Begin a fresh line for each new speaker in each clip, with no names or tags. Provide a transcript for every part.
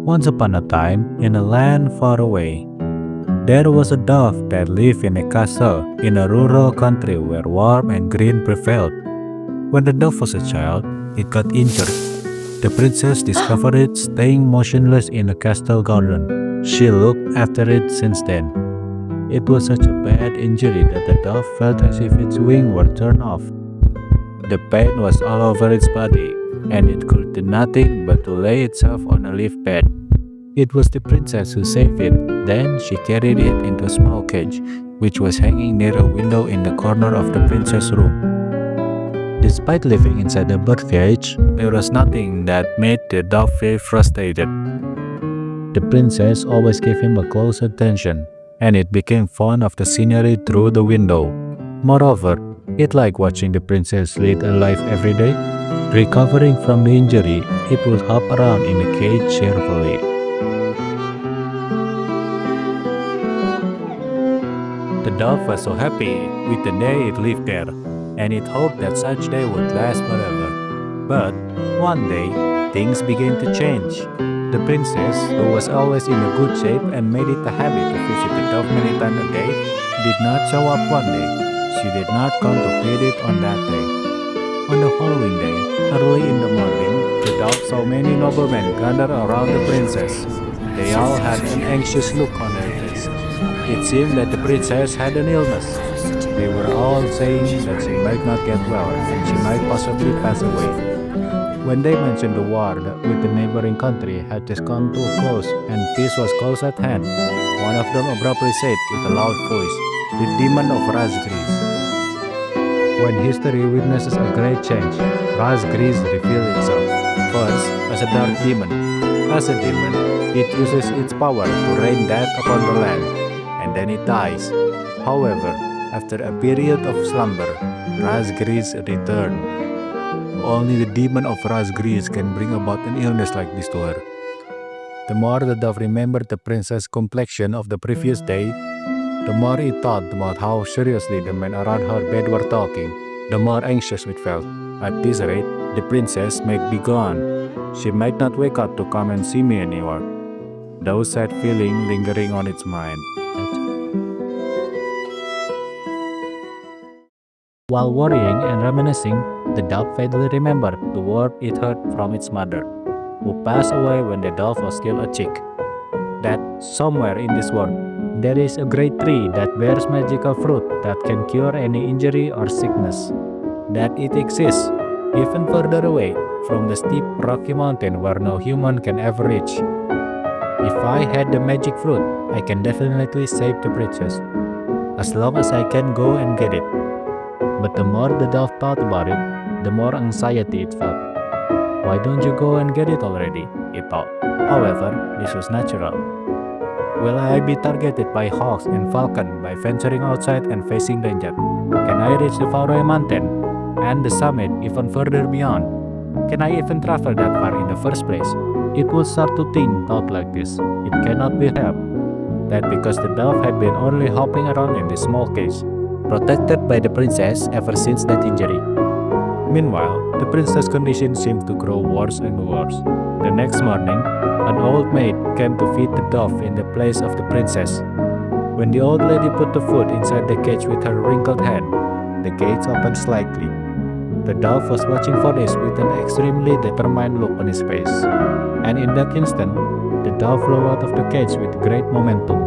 Once upon a time, in a land far away, there was a dove that lived in a castle in a rural country where warmth and green prevailed. When the dove was a child, it got injured. The princess discovered it staying motionless in a castle garden. She looked after it since then. It was such a bad injury that the dove felt as if its wing were torn off. The pain was all over its body, and it could do nothing but to lay itself on a leaf bed. It was the princess who saved it. Then she carried it into a small cage, which was hanging near a window in the corner of the princess' room. Despite living inside the bird cage, there was nothing that made the dove feel frustrated. The princess always gave him a close attention, and it became fond of the scenery through the window. Moreover, it liked watching the princess lead a life every day. Recovering from the injury, it would hop around in the cage cheerfully. The dove was so happy with the day it lived there, and it hoped that such day would last forever. But one day, things began to change. The princess, who was always in a good shape and made it a habit to visit the dove many times a day, did not show up one day. She did not come to feed it on that day. On the following day, early in the morning, the dove saw many noblemen gather around the princess. They all had an anxious look on their face. It seemed that the princess had an illness. They were all saying that she might not get well and she might possibly pass away. When they mentioned the war with the neighboring country had just come to a close and peace was close at hand, one of them abruptly said with a loud voice, "The demon of 𝒍𝒂𝒛𝒊𝒏𝒆𝒔𝒔." When history witnesses a great change, 𝒍𝒂𝒛𝒊𝒏𝒆𝒔𝒔 revealed itself, first as a dark demon. As a demon, it uses its power to rain death upon the land, and then it dies. However, after a period of slumber, 𝒍𝒂𝒛𝒊𝒏𝒆𝒔𝒔 returned. Only the demon of 𝒍𝒂𝒛𝒊𝒏𝒆𝒔𝒔 can bring about an illness like this to her. The more the dove remembered the princess' complexion of the previous day, the more it thought about how seriously the men around her bed were talking, the more anxious it felt. At this rate, the princess might be gone. She might not wake up to come and see me anymore. Those sad feelings lingering on its mind. While worrying and reminiscing, the dove vaguely remembered the word it heard from its mother, who passed away when the dove was still a chick. That somewhere in this world, there is a great tree that bears magical fruit that can cure any injury or sickness. That it exists, even further away, from the steep rocky mountain where no human can ever reach. If I had the magic fruit, I can definitely save the princess, as long as I can go and get it. But the more the dove thought about it, the more anxiety it felt. Why don't you go and get it already? It thought. However, this was natural. Will I be targeted by hawks and falcon by venturing outside and facing danger? Can I reach the faraway mountain and the summit even further beyond? Can I even travel that far in the first place? It would start to think thought like this. It cannot be helped. That because the dove had been only hopping around in this small cage, protected by the princess ever since that injury. Meanwhile, the princess' condition seemed to grow worse and worse. The next morning, an old maid came to feed the dove in the place of the princess. When the old lady put the food inside the cage with her wrinkled hand, the gates opened slightly. The dove was watching for this with an extremely determined look on his face. And in that instant, the dove flew out of the cage with great momentum.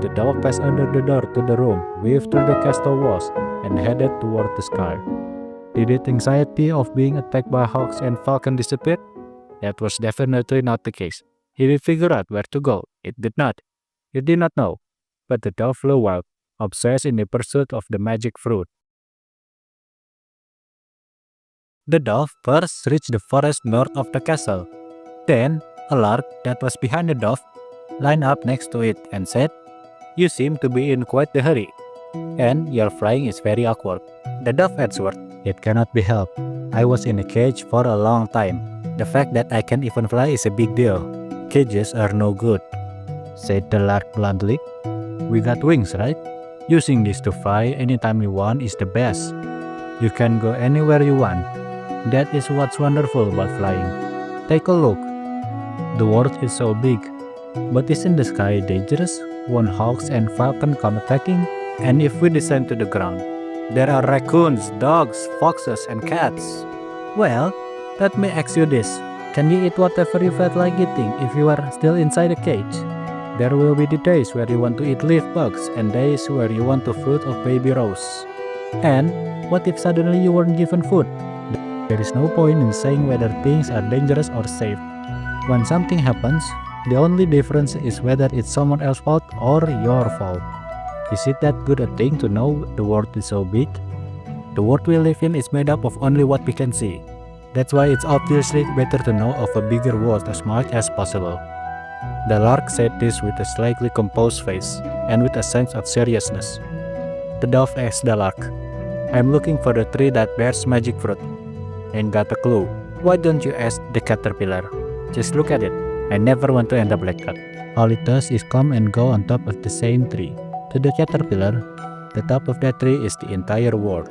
The dove passed under the door to the room, weaved through the castle walls, and headed toward the sky. Did its anxiety of being attacked by hawks and falcon disappear? That was definitely not the case. He did figure out where to go. It did not. It did not know. But the dove flew wild, obsessed in the pursuit of the magic fruit. The dove first reached the forest north of the castle. Then, a lark that was behind the dove lined up next to it and said, "You seem to be in quite a hurry, and your flying is very awkward." The dove answered, "It cannot be helped. I was in a cage for a long time. The fact that I can even fly is a big deal. Cages are no good," said the lark bluntly. "We got wings, right? Using this to fly anytime you want is the best. You can go anywhere you want. That is what's wonderful about flying. Take a look. The world is so big. But isn't the sky dangerous? Won't hawks and falcon come attacking? And if we descend to the ground, there are raccoons, dogs, foxes, and cats. Well, let me ask you this. Can you eat whatever you felt like eating if you are still inside a cage? There will be the days where you want to eat leaf bugs and days where you want the fruit of baby rose. And what if suddenly you weren't given food? There is no point in saying whether things are dangerous or safe. When something happens, the only difference is whether it's someone else's fault or your fault. Is it that good a thing to know the world is so big? The world we live in is made up of only what we can see. That's why it's obviously better to know of a bigger world as much as possible. The lark said this with a slightly composed face and with a sense of seriousness. The dove asked the lark, "I'm looking for the tree that bears magic fruit." "Ain't got a clue." "Why don't you ask the caterpillar? Just look at it. I never want to end up like that. All it does is come and go on top of the same tree." To the caterpillar, the top of that tree is the entire world.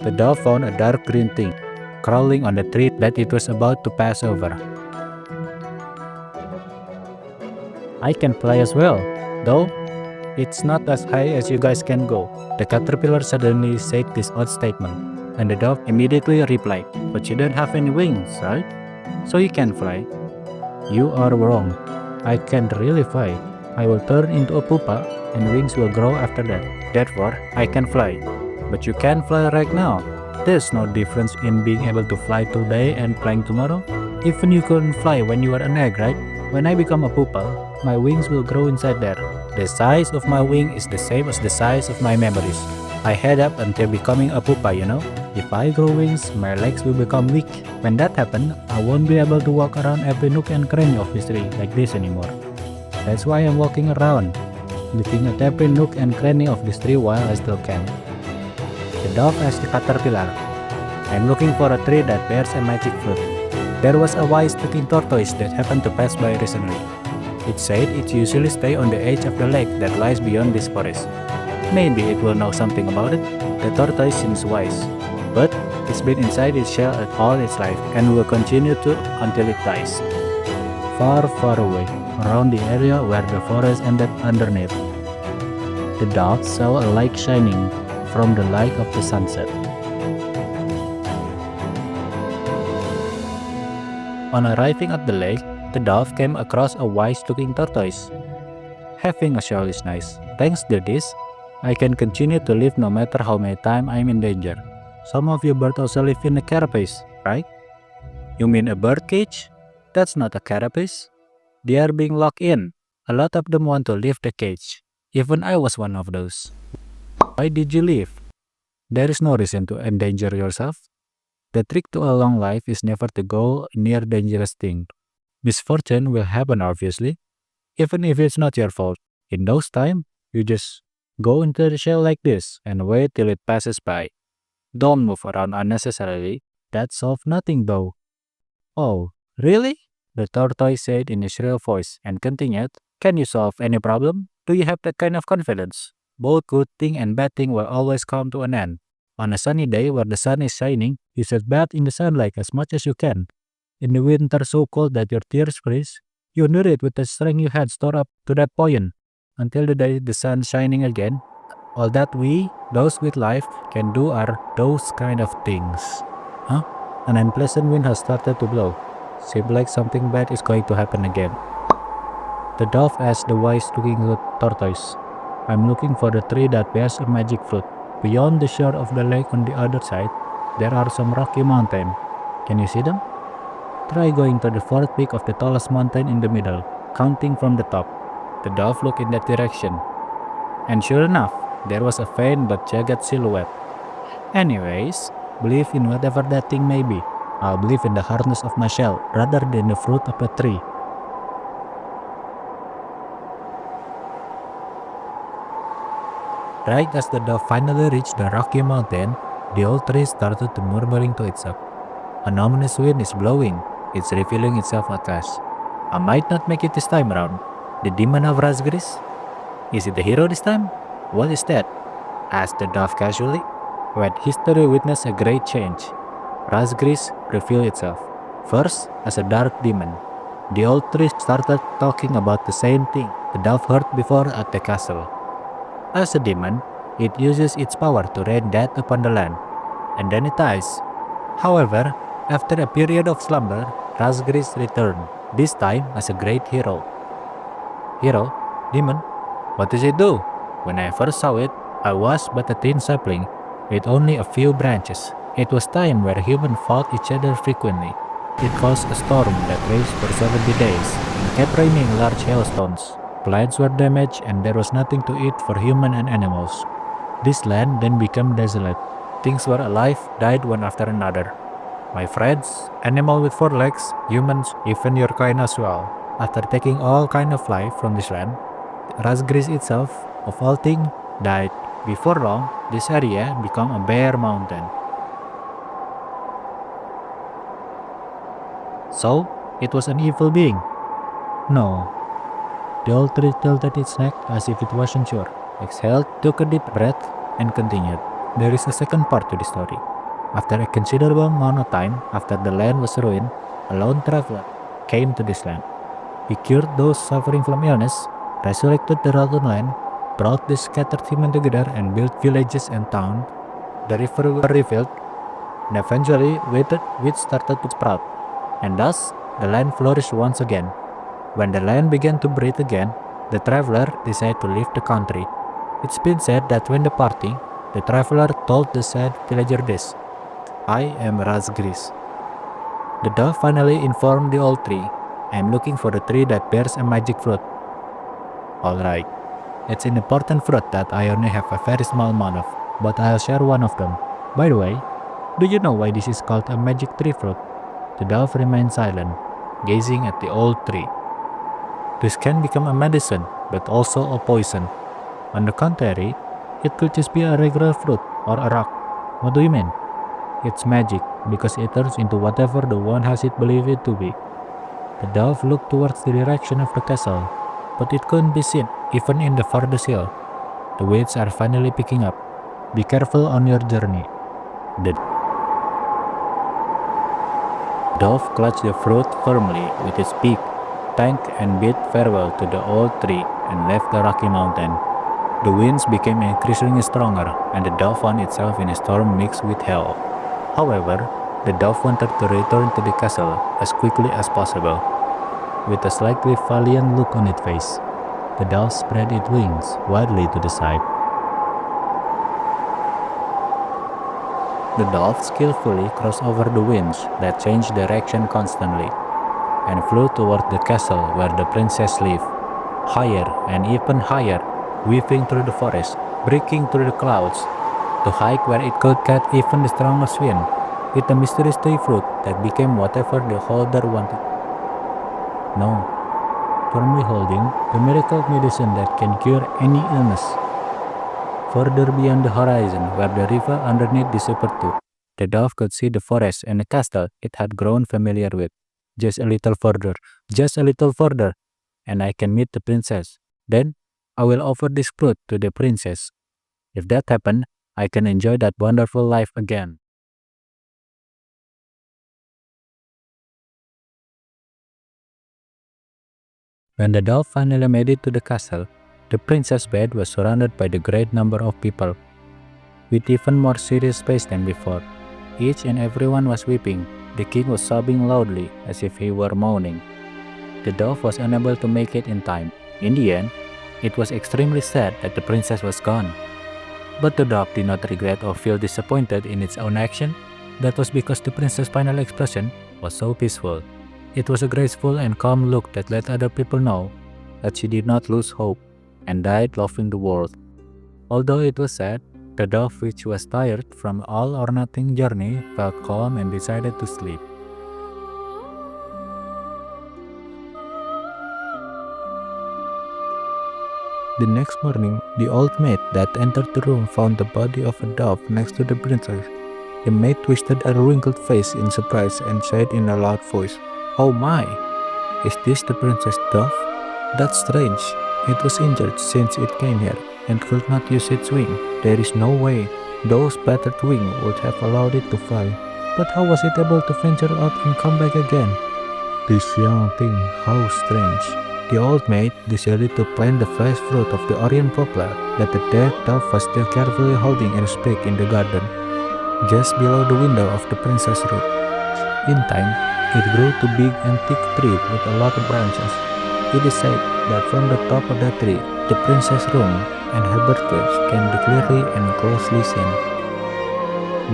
The dove found a dark green thing crawling on the tree that it was about to pass over. "I can fly as well, though it's not as high as you guys can go." The caterpillar suddenly said this odd statement, and the dove immediately replied, "But you don't have any wings, right? So you can fly." "You are wrong. I can't really fly. I will turn into a pupa and wings will grow after that. Therefore, I can fly." "But you can fly right now. There's no difference in being able to fly today and flying tomorrow. Even you couldn't fly when you were an egg, right? When I become a pupa, my wings will grow inside there. The size of my wing is the same as the size of my memories. I head up until becoming a pupa, you know? If I grow wings, my legs will become weak. When that happens, I won't be able to walk around every nook and cranny of this tree like this anymore. That's why I'm walking around, looking at every nook and cranny of this tree while I still can." The dove asked the caterpillar, "I'm looking for a tree that bears a magic fruit. There was a wise-looking tortoise that happened to pass by recently. It said it usually stays on the edge of the lake that lies beyond this forest. Maybe it will know something about it." The tortoise seems wise, but it's been inside its shell all its life and will continue to until it dies. Far, far away, around the area where the forest ended underneath, the dove saw a light shining from the light of the sunset. On arriving at the lake, the dove came across a wise-looking tortoise. "Having a shell is nice. Thanks to this, I can continue to live no matter how many times I'm in danger. Some of you birds also live in a carapace, right?" "You mean a bird cage? That's not a carapace. They are being locked in. A lot of them want to leave the cage. Even I was one of those." "Why did you leave?" "There is no reason to endanger yourself. The trick to a long life is never to go near dangerous things. Misfortune will happen obviously, even if it's not your fault. In those times, you just go into the shell like this and wait till it passes by. Don't move around unnecessarily. That solves nothing though." "Oh, really?" the tortoise said in a shrill voice and continued, "Can you solve any problem? Do you have that kind of confidence? Both good thing and bad thing will always come to an end. On a sunny day where the sun is shining, you should bathe in the sunlight as much as you can. In the winter so cold that your tears freeze, you endure it with the strength you had stored up to that point, until the day the sun shining again. All that we, those with life, can do are those kind of things." Huh? An unpleasant wind has started to blow. Seems like something bad is going to happen again. The dove asked the wise-looking tortoise, "I'm looking for the tree that bears a magic fruit. Beyond the shore of the lake on the other side, there are some rocky mountains. Can you see them? Try going to the fourth peak of the tallest mountain in the middle, counting from the top." The dove looked in that direction, and sure enough, there was a faint but jagged silhouette. "Anyways, believe in whatever that thing may be. I'll believe in the hardness of my shell rather than the fruit of a tree." Right as the dove finally reached the rocky mountain, the old tree started to murmuring to itself. "An ominous wind is blowing. It's revealing itself at last. I might not make it this time around. The demon of 𝒍𝒂𝒛𝒊𝒏𝒆𝒔𝒔? Is it the hero this time? What is that?" asked the dove casually. When history witnessed a great change, 𝒍𝒂𝒛𝒊𝒏𝒆𝒔𝒔 revealed itself, first as a dark demon, The old tree started talking about the same thing the dove heard before at the castle. As a demon, it uses its power to rain death upon the land, and then it dies. However, after a period of slumber, 𝒍𝒂𝒛𝒊𝒏𝒆𝒔𝒔 returned, this time as a great hero. Hero? Demon? What does it do? When I first saw it, I was but a thin sapling, with only a few branches. It was time where humans fought each other frequently. It caused a storm that raged for 70 days, and kept raining large hailstones. Plants were damaged, and there was nothing to eat for humans and animals. This land then became desolate. Things were alive, died one after another. My friends, animals with 4 legs, humans, even your kind as well. After taking all kind of life from this land, 𝒍𝒂𝒛𝒊𝒏𝒆𝒔𝒔 itself, of all things, died. Before long, this area became a bare mountain. So, it was an evil being? No. The old tree tilted its neck as if it wasn't sure, exhaled, took a deep breath, and continued. There is a second part to the story. After a considerable amount of time, after the land was ruined, a lone traveler came to this land. He cured those suffering from illness, resurrected the rotten land, brought the scattered humans together, and built villages and towns. The river were refilled, and eventually wheat started to sprout, and thus the land flourished once again. When the land began to breathe again, the traveler decided to leave the country. It's been said that when departing, the traveler told the sad villager this: I am 𝒍𝒂𝒛𝒊𝒏𝒆𝒔𝒔. The dove finally informed the old tree, I am looking for the tree that bears a magic fruit. Alright, it's an important fruit that I only have a very small amount of, but I'll share one of them. By the way, do you know why this is called a magic tree fruit? The dove remained silent, gazing at the old tree. This can become a medicine, but also a poison. On the contrary, it could just be a regular fruit or a rock. What do you mean? It's magic, because it turns into whatever the one has it believe it to be. The dove looked towards the direction of the castle, but it couldn't be seen, even in the farthest hill. The winds are finally picking up. Be careful on your journey. The dove clutched the fruit firmly with its beak, thanked and bid farewell to the old tree, and left the rocky mountain. The winds became increasingly stronger, and the dove found itself in a storm mixed with hail. However, the dove wanted to return to the castle as quickly as possible. With a slightly valiant look on its face, the dove spread its wings widely to the side. The dove skillfully crossed over the winds that changed direction constantly, and flew toward the castle where the princess lived. Higher and even higher, weaving through the forest, breaking through the clouds, to hike where it could catch even the strongest wind, with a mysterious tree fruit that became whatever the holder wanted. No, firmly holding the miracle medicine that can cure any illness. Further beyond the horizon, where the river underneath disappeared to, the dove could see the forest and the castle it had grown familiar with. Just a little further, and I can meet the princess. Then, I will offer this fruit to the princess. If that happens, I can enjoy that wonderful life again. When the dove finally made it to the castle, the princess' bed was surrounded by the great number of people, with even more serious face than before. Each and everyone was weeping. The king was sobbing loudly, as if he were mourning. The dove was unable to make it in time. In the end, it was extremely sad that the princess was gone. But the dove did not regret or feel disappointed in its own action. That was because the princess' final expression was so peaceful. It was a graceful and calm look that let other people know that she did not lose hope and died loving the world. Although it was sad, the dove, which was tired from all or nothing journey, felt calm and decided to sleep. The next morning, the old maid that entered the room found the body of a dove next to the princess. The maid twisted a wrinkled face in surprise and said in a loud voice, "Oh my! Is this the princess dove? That's strange. It was injured since it came here and could not use its wing. There is no way those battered wings would have allowed it to fly. But how was it able to venture out and come back again?" This young thing, how strange. The old maid decided to plant the fresh fruit of the Orient poplar that the dead dove was still carefully holding in its beak in the garden, just below the window of the princess' room. In time, it grew to big and thick tree with a lot of branches. It is said that from the top of that tree, the princess' room and her birthplace can be clearly and closely seen.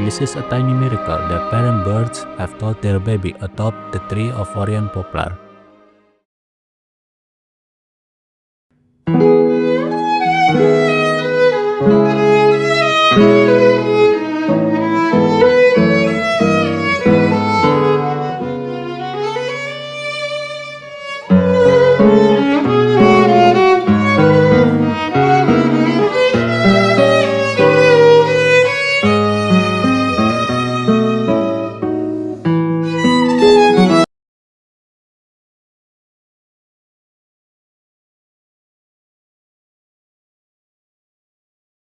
This is a tiny miracle that parent birds have taught their baby atop the tree of Orient poplar.